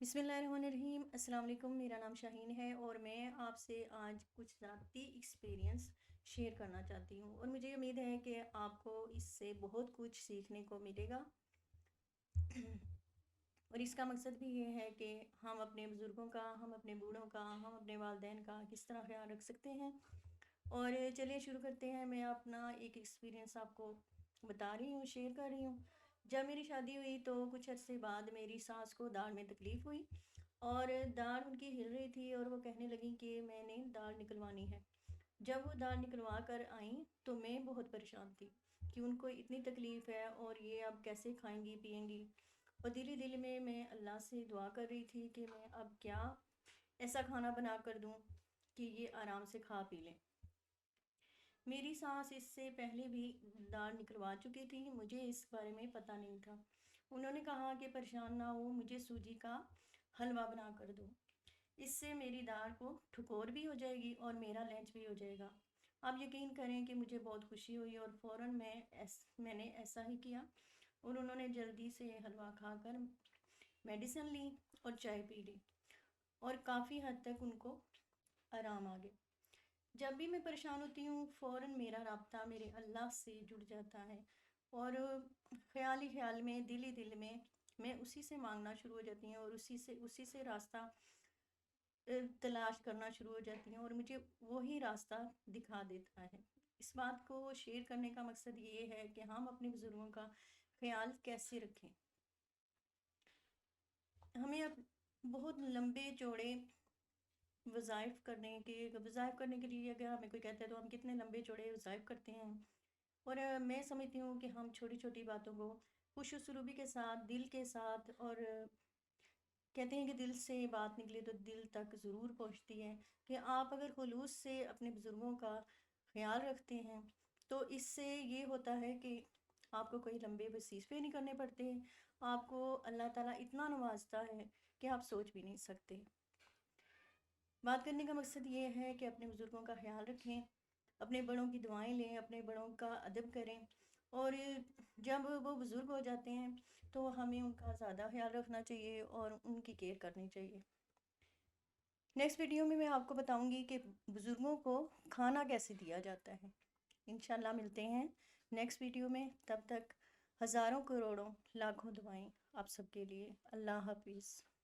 बिस्मिल्लाहिर्रहमानिर्रहीम। अस्सलाम वालेकुम। मेरा नाम शाहीन है और मैं आपसे आज कुछ ज़ाती एक्सपीरियंस शेयर करना चाहती हूँ और मुझे उम्मीद है कि आपको इससे बहुत कुछ सीखने को मिलेगा। और इसका मकसद भी ये है कि हम अपने बुज़ुर्गों का, हम अपने बूढ़ों का, हम अपने वालिदैन का किस तरह ख्याल रख सकते हैं। और चलिए शुरू करते हैं। मैं अपना एक एक्सपीरियंस आपको बता रही हूँ, शेयर कर रही हूँ। जब मेरी शादी हुई तो कुछ अरसे बाद मेरी सास को दाढ़ में तकलीफ़ हुई और दाढ़ उनकी हिल रही थी और वो कहने लगी कि मैंने दाढ़ निकलवानी है। जब वो दाढ़ निकलवा कर आई तो मैं बहुत परेशान थी कि उनको इतनी तकलीफ़ है और ये अब कैसे खाएंगी पिएंगी। और दिली दिल में मैं अल्लाह से दुआ कर रही थी कि मैं अब क्या ऐसा खाना बना कर दूँ कि ये आराम से खा पी लें। मेरी सास इससे पहले भी दाढ़ निकलवा चुकी थी, मुझे इस बारे में पता नहीं था। उन्होंने कहा कि परेशान ना हो, मुझे सूजी का हलवा बना कर दो, इससे मेरी दाढ़ को ठुकोर भी हो जाएगी और मेरा लंच भी हो जाएगा। आप यकीन करें कि मुझे बहुत खुशी हुई और फ़ौरन मैंने ऐसा ही किया और उन्होंने जल्दी से हलवा खाकर मेडिसिन ली और चाय पी ली और काफ़ी हद तक उनको आराम आ गया। जब भी मैं परेशान होती हूँ फ़ौरन मेरा राब्ता मेरे अल्लाह से जुड़ जाता है और ख़याल ही ख़याल में, दिल ही दिल में मैं उसी से मांगना शुरू हो जाती हूँ और उसी से रास्ता तलाश करना शुरू हो जाती हूँ और मुझे वही रास्ता दिखा देता है। इस बात को शेयर करने का मकसद ये है कि हम अपने बुज़ुर्गों का ख़याल कैसे रखें। हमें अब बहुत लंबे चौड़े वज़ाइफ़ करने के लिए अगर हमें कोई कहता है तो हम कितने लंबे चौड़े वज़ाइफ़ करते हैं। और मैं समझती हूँ कि हम छोटी-छोटी बातों को खुश उसलूबी के साथ, दिल के साथ और कहते हैं कि दिल से बात निकले तो दिल तक ज़रूर पहुँचती है। कि आप अगर खुलूस से अपने बुज़ुर्गों का ख़याल रखते हैं तो इससे ये होता है कि आपको कोई लंबे वसीफ़े नहीं करने पड़ते। आपको अल्लाह ताला इतना नवाज़ता है कि आप सोच भी नहीं सकते। बात करने का मकसद ये है कि अपने बुज़ुर्गों का ख़याल रखें, अपने बड़ों की दुआएं लें, अपने बड़ों का अदब करें। और जब वो बुज़ुर्ग हो जाते हैं तो हमें उनका ज़्यादा ख़याल रखना चाहिए और उनकी केयर करनी चाहिए। नेक्स्ट वीडियो में मैं आपको बताऊंगी कि बुज़ुर्गों को खाना कैसे दिया जाता है। इंशाल्लाह मिलते हैं नेक्स्ट वीडियो में। तब तक हज़ारों करोड़ों लाखों दुआएं आप सबके लिए। अल्लाह हाफिज़।